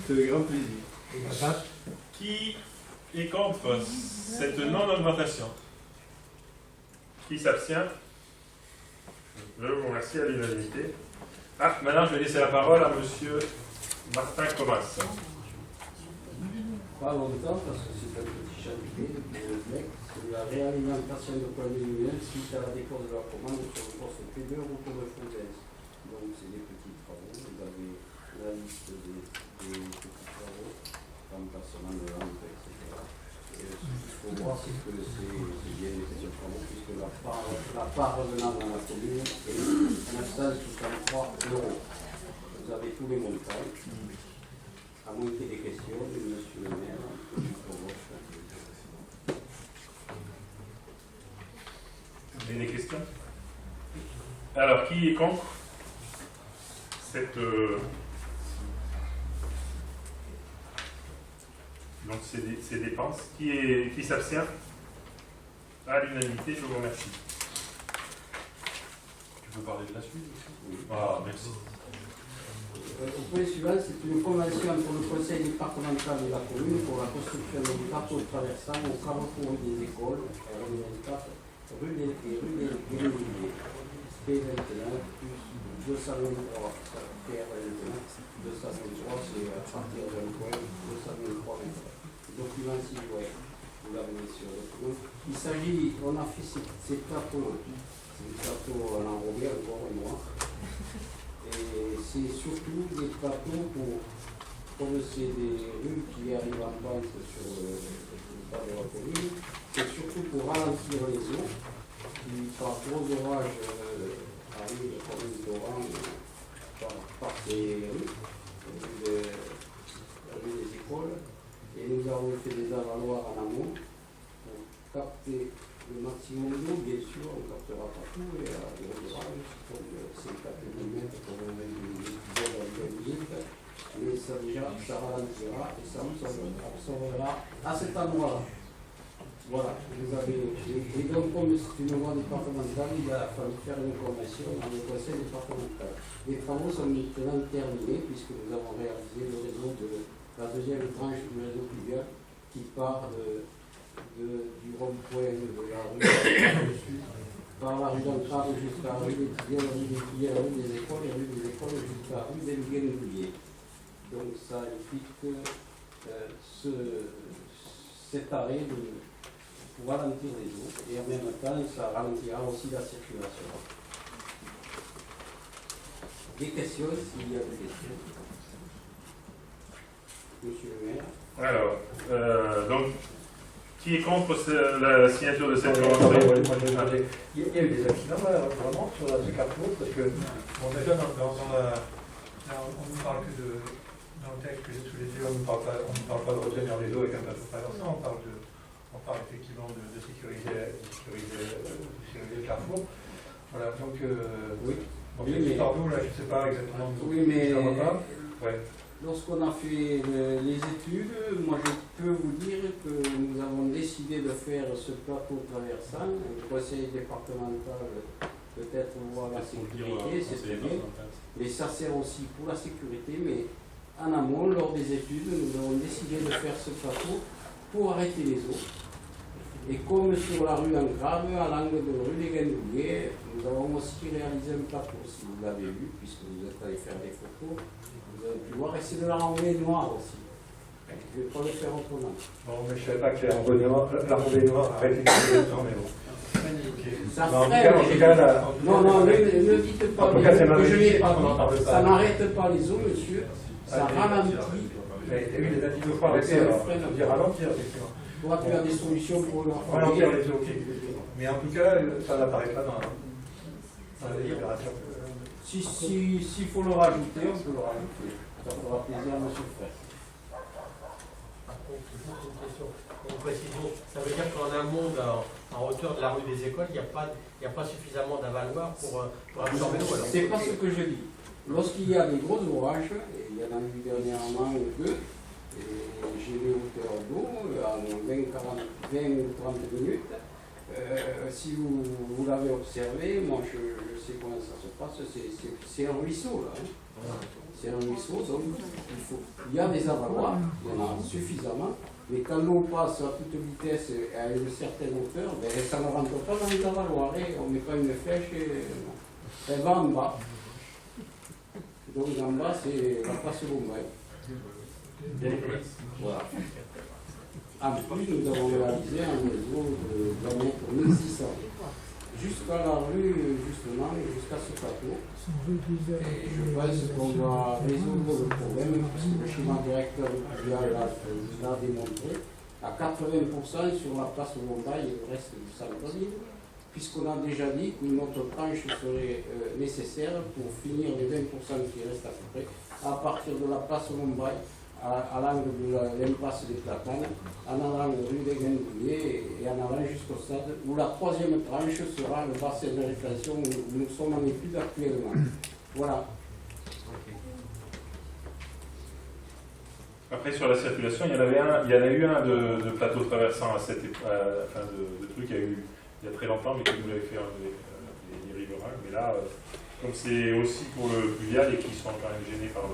c'est un grand plaisir. Qui est contre cette non-augmentation? Qui s'abstient? Je vous remercie à l'unanimité. Ah, maintenant je vais laisser la parole à Monsieur Martin Comas. Pas longtemps, parce que c'est un petit chantier de mec, c'est la réalimentation de poids lumineux suite à la dépose de la commande sur le poste P2 autour de Fontaine. Donc c'est des petits travaux, vous avez la liste des petits travaux, remplacement de lampe, etc. Et ce qu'il faut voir, c'est que c'est bien des petits travaux, puisque la part revenant dans la commune est en instance de 63 €. Vous avez tous les montants. À moins qu'il y ait des questions de monsieur le maire, Vous avez des questions? Alors, qui est contre cette... Donc, ces dépenses. Qui s'abstient? À l'unanimité, je vous remercie. Tu peux parler de la suite aussi? Oui. Ah, merci. Le point suivant, c'est une convention entre le conseil départemental de la commune pour la construction d'un plateau traversant au carrefour des écoles, rue des Guénoliers, P21, plus 223, PR21, 223, c'est à partir d'un point, 223 mètres. Document si ouais, vous l'avez sur le document. Il s'agit, on a fait ces plateaux, c'est des plateaux en enrobé, encore et noir. Et c'est surtout des plateaux pour comme c'est des rues qui arrivent en pente sur le pas de la commune, c'est surtout pour ralentir les eaux qui, par gros orages, arrivent comme des oranges par ces rues, la rue des écoles. Et nous avons fait des avaloirs en amont pour capter le maximum d'eau. Bien sûr, on ne captera pas tout, et à gros orages, comme 54 mm, comme 20 mm, mais ça déjà, ça ralentira et ça absorbera à cet endroit-là. Voilà, vous avez. Et donc, comme c'est une loi départementale, il a fallu faire une convention dans le conseil départemental. Les travaux sont maintenant terminés, puisque nous avons réalisé le réseau de la deuxième tranche du réseau fluvial qui part du rond-point de la rue dessus, par la rue d'Entrave jusqu'à la rue des Tillers, la rue des Tillers, la rue des Écoles, et la rue des Écoles jusqu'à la rue des Guénouliers. Donc ça implique cet arrêt pour ralentir les eaux, et en même temps ça ralentira aussi la circulation. Des questions, s'il y a des questions. Monsieur le maire. Alors, donc, qui est contre la signature de cette convention? Il y a eu des accidents vraiment sur ce carrefour, parce que bon, déjà on ne parle que de, dans le texte que j'ai sous les yeux, on ne parle pas de retenir les eaux avec un plateau traversant, on parle effectivement de sécuriser le carrefour. Voilà, donc oui. Donc oui, par nous, là, je ne sais pas exactement. Oui, mais ouais. Lorsqu'on a fait les études, moi je peux vous dire que nous avons décidé de faire ce plateau traversant. Le conseil départemental peut-être voit la sécurité, c'est très bien, mais ça sert aussi pour la sécurité. Mais en amont, lors des études, nous avons décidé de faire ce plateau pour arrêter les eaux. Et comme sur la rue d'Entrave, à l'angle de la rue des Guénouliers, nous avons aussi réalisé un plateau, si vous l'avez vu, puisque vous êtes allé faire des photos. Vous avez pu voir, et c'est de la randonnée noire aussi. Je ne vais pas le faire autrement. Bon, mais je ne savais pas que la randonnée noire arrête les temps, mais bon. Ça freine. Non, ne dites pas que je n'ai pas dit. Ça n'arrête pas les eaux, monsieur. Ça ralentit. Il y a eu des avis de fois arrêtés, alors ça veut dire ralentir, effectivement. Toi, tu as des solutions pour ralentir les eaux, ok. Mais en tout cas, ça n'apparaît pas dans la délibération. S'il faut le rajouter, on peut le rajouter. Ça fera plaisir à M. Frère. Par contre, juste une question, une précision. Ça veut dire qu'en amont, en hauteur de la rue des Écoles, il n'y a pas suffisamment d'avaloir pour absorber l'eau. C'est pas ce que je dis. Lorsqu'il y a des gros orages, et il y en a eu dernièrement deux, et j'ai des hauteurs d'eau en 20 ou 30 minutes. Si vous l'avez observé, moi je sais comment ça se passe, c'est un ruisseau là. Hein. C'est un ruisseau, donc il y a des avaloirs, il y en a suffisamment, mais quand l'eau passe à toute vitesse et à une certaine hauteur, ben, ça ne rentre pas dans les avaloirs, on ne met pas une flèche, elle va en bas. Donc en bas c'est la place Bombay. Voilà. En plus, nous avons réalisé un réseau de 1600 jusqu'à la rue, justement, jusqu'à ce plateau. Et je pense qu'on va résoudre le problème, parce que le schéma directeur l'a démontré, à 80% sur la place Bombay et le reste du centre-ville, puisqu'on a déjà dit qu'une autre tranche serait nécessaire pour finir les 20% qui restent à peu près, à partir de la place Bombay, à l'angle de l'impasse des Platanes, en allant rue des Guénouliers et en allant jusqu'au stade où la troisième tranche sera le bassin de rétention où nous sommes en étude actuellement. Voilà. Après, sur la circulation, il y en a eu un de plateau traversant à cette de truc, il y a très longtemps, mais que vous l'avez fait les riverains. Mais là, comme c'est aussi pour le fluvial et qu'ils sont quand même gênés par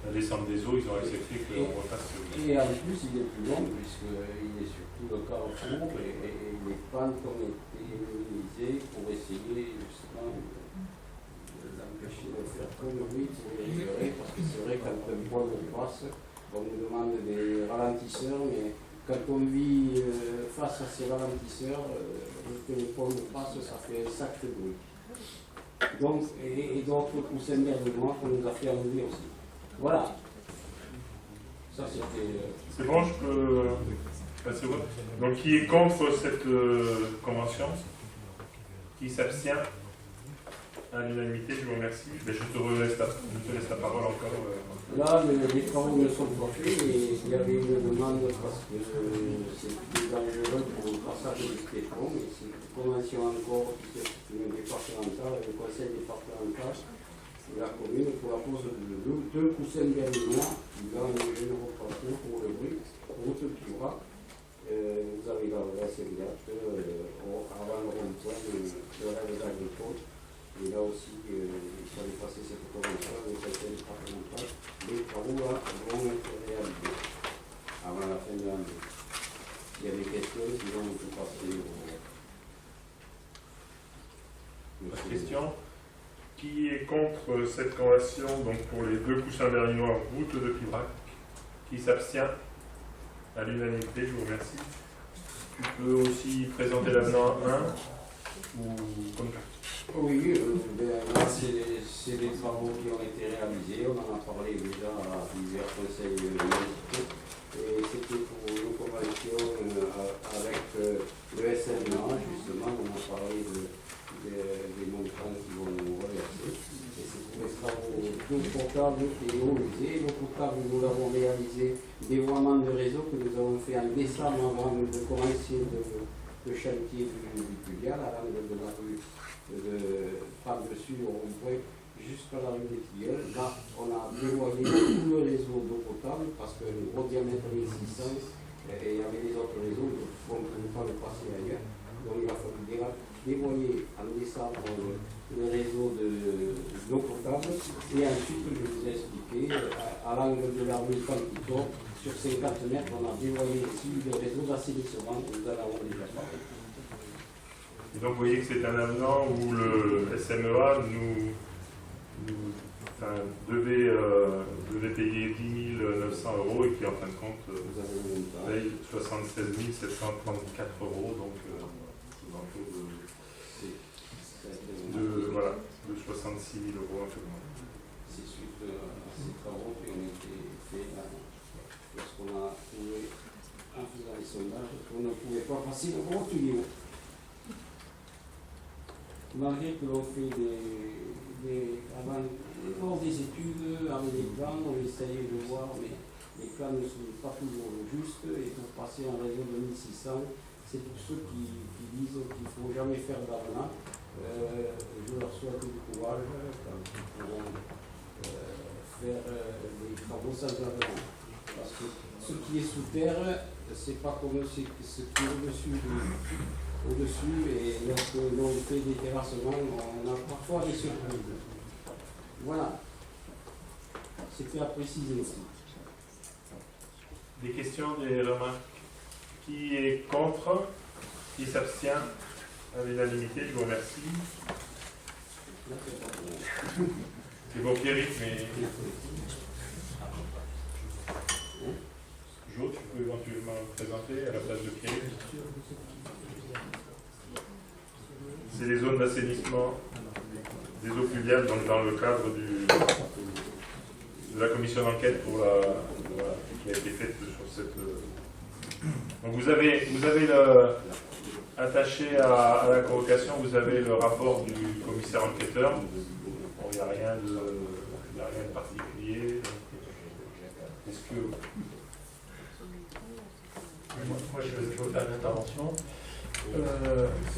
la descente des eaux, ils ont accepté qu'on refasse. Et en plus, il est plus long, puisqu'il est surtout le carrefour et les pentes ont été minimisées pour essayer justement d'empêcher de faire trop de bruit pour les riverains, parce que c'est vrai, quand un poids nous passe, on nous demande des ralentisseurs, mais quand on vit face à ces ralentisseurs, que le poids nous passe, ça fait un sacré bruit. Donc, et d'autres poussins d'air de noir qu'on nous a fait enlever aussi. Voilà. Ça, c'était. C'est bon, je peux passer au vote. Donc, qui est contre cette convention? Qui s'abstient? À l'unanimité, je vous remercie. Mais je te laisse la parole encore. Là, les travaux ne sont pas faits et il y avait une demande parce que c'est plus dangereux pour le passage du piéton. Et c'est une convention encore qui est une départementale, le conseil départemental de la commune pour la pose de deux coussins berlinois dans une génération pour le bruit, route du bras. Vous avez la Sévillac avant le rond-point de rêve agricole. Et là aussi, il fallait passer cette convention avec le conseil départemental. Les travaux là vont être réalisés avant la fin de l'année. S'il y a des questions, sinon on peut passer Autre question. Qui est contre cette convention, donc pour les deux coussins berlinois route de Pibrac? Qui s'abstient? À l'unanimité, je vous remercie. Tu peux aussi présenter l'avenant 1 ou comme ça? Oui, là c'est des travaux qui ont été réalisés, on en a parlé déjà à divers conseils municipaux et c'était pour une convention avec le SMA, justement, on a parlé des montants qui vont nous reverser et c'est pour les travaux d'eau potable et eau usée. L'eau potable, nous l'avons réalisé des dévoiements de réseau que nous avons fait en décembre avant de commencer le chantier du Pulial à l'angle de la rue par-dessus au rond-point jusqu'à la rue des Tilleuls. Là, on a dévoyé tout le réseau d'eau potable parce que le gros diamètre est 600 et il y avait les autres réseaux, on ne pouvait pas le passer ailleurs. Donc il a fallu dévoyer en décembre le réseau d'eau potable et ensuite, je vous ai expliqué, à l'angle de la rue Cantiton, sur 50 mètres, on a dévoyé aussi le réseau d'assainissement, nous en avons déjà parlé. Et donc vous voyez que c'est un avenant où le SMEA devait payer 10 900 € et qui en fin de compte paye 76 734 €, donc de 66 000 € un peu moins. C'est suite à ces travaux qui ont été faits lorsqu'on a trouvé en faisant les sondages qu'on ne pouvait pas passer le gros tuyau. Malgré que l'on fait avant des études avec des plans, on essayait de voir, mais les plans ne sont pas toujours justes, et pour passer un réseau de 1600, c'est pour ceux qui disent qu'il ne faut jamais faire d'avenant. Je leur souhaite du courage quand ils pourront faire des travaux sans avenant. Parce que ce qui est sous terre, c'est pas comme ce qui est au-dessus, et lorsque l'on fait des terrassements, on a parfois des surprises. Voilà. C'était à préciser aussi. Des questions, des remarques? Qui est contre? Qui s'abstient? À l'unanimité, je vous remercie. C'est bon, Pierrick, mais... Jo, tu peux éventuellement présenter à la place de Pierrick. C'est les zones d'assainissement des eaux pluviales, donc dans le cadre de la commission d'enquête qui a été faite sur cette... Donc vous avez attaché à la convocation, vous avez le rapport du commissaire enquêteur. Bon, il n'y a rien de particulier. Est-ce que... Moi, je veux faire une intervention.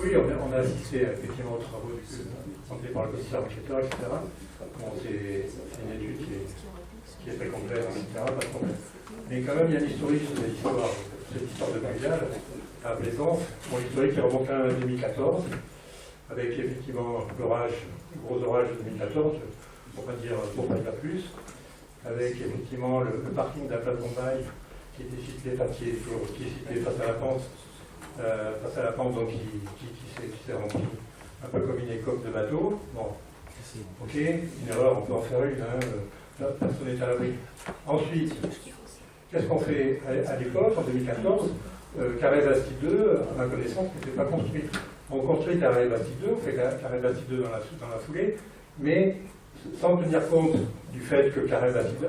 Oui, on a assisté effectivement aux travaux présentés par le commissaire enquêteur, etc. Bon, c'est une étude qui est très complète, etc. Pas de problème. Mais quand même, il y a l'historique sur cette histoire de Pulial à Plaisance. Bon, l'historique qui remonte à 2014, avec effectivement l'orage, le gros orage de 2014, pour pas dire plus, avec effectivement le parking de la place Bombay qui était situé, qui est situé face à la pente, donc qui s'est rempli un peu comme une écope de bateau. Bon, ok, une erreur, on peut en faire une, personne n'est à l'abri. Ensuite, qu'est-ce qu'on fait à l'époque, en 2014? Carré-Bastille 2, à ma connaissance, n'était pas construit. On construit Carré-Bastille 2, on fait Carré-Bastille 2 dans la foulée, mais sans tenir compte du fait que Carré-Bastille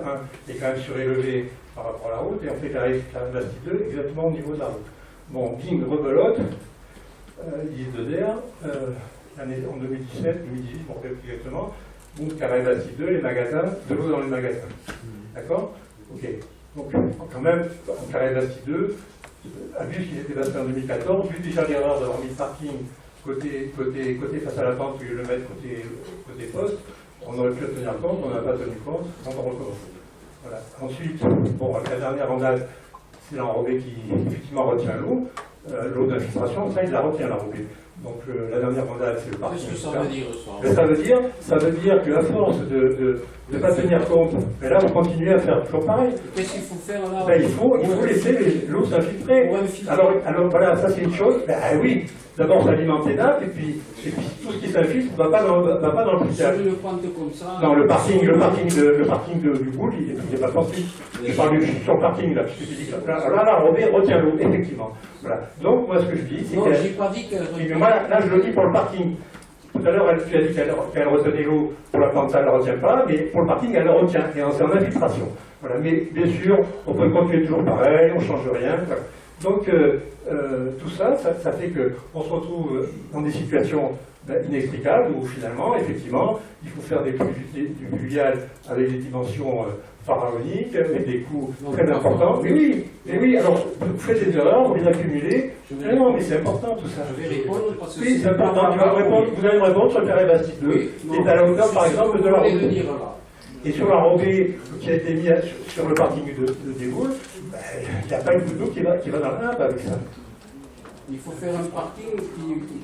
1 est quand même surélevé par rapport à la route, et on fait carré Bastille 2 exactement au niveau de la route. Bon, bing, rebelote, liste de DER, en 2017, 2018, je ne me rappelle plus exactement, boum, carré Bastille 2, les magasins, de l'eau dans les magasins. D'accord? Ok. Donc, quand même, en carré Bastille 2, vu qu'il était passé en 2014, vu déjà l'erreur d'avoir mis le parking côté face à la pente, puis le mettre côté poste, on aurait pu tenir compte, on n'a pas tenu compte, on recommence. Voilà. Ensuite, bon, la dernière randade, c'est l'enrobé qui effectivement retient l'eau d'infiltration, ça il la retient l'enrobé. Donc la dernière randade, c'est le parking. Qu'est-ce que ça veut dire ça veut dire qu'à force de ne pas tenir compte, mais là vous continuez à faire toujours pareil. Qu'est-ce qu'il faut faire là? Ben, il faut laisser l'eau s'infiltrer. Alors voilà, ça c'est une chose. Ben oui, d'abord s'alimenter nappes, et puis tout ce qui s'infiltre ne va pas dans le fluvial. Si le prendre comme ça. Non, le parking du boule, il n'est pas pensé. Je parle sur le parking là, puisque tu dis que là, Robert retient l'eau, effectivement. Voilà. Donc moi ce que je dis, c'est que. J'ai pas dit que. Moi là je le dis pour le parking. Tout à l'heure, tu as dit qu'elle retenait l'eau pour la plante, elle ne retient pas, mais pour le parking, elle le retient, et c'est en infiltration. Voilà. Mais bien sûr, on peut continuer toujours pareil, on ne change rien. Voilà. Donc, tout ça fait qu'on se retrouve dans des situations inextricables où finalement, effectivement, il faut faire du fluvial avec des dimensions pharaoniques, avec des coûts très importants. Mais oui, alors vous faites des erreurs, vous les accumulez. Non, mais c'est important tout ça. Je vais répondre parce que oui, c'est important. Vous allez me répondre sur le carré Bastille 2, qui est à la hauteur, par exemple, de la route. Et sur la robée qui a été mise sur le parking de Dégoul, il n'y a pas une goutte d'eau qui va dans la nappe avec ça. Il faut faire un parking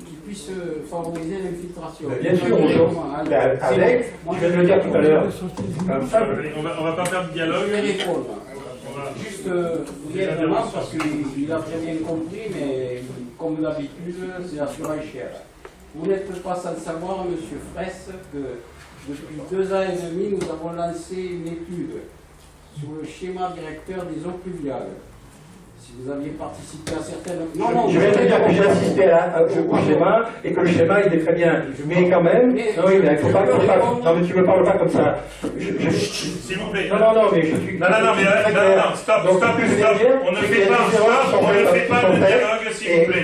qui puisse favoriser l'infiltration. Bien sûr, avec, je viens de le dire tout à l'heure, on va pas faire de dialogue. Je vais répondre. Juste brièvement, parce qu'il a très bien compris, mais comme d'habitude, c'est la surenchère. Vous n'êtes pas sans savoir, M. Fraisse, que depuis 2 ans et demi, nous avons lancé une étude sur le schéma directeur des eaux pluviales. Si vous aviez participé à certaines... Non, je viens de dire que j'ai assisté au schéma et que le schéma il est très bien. Mais quand même, non, il ne faut pas. Non, mais tu ne me parles pas comme ça. S'il vous plaît. Non, mais je suis. Non, stop. On ne fait pas de dialogue, s'il vous plaît.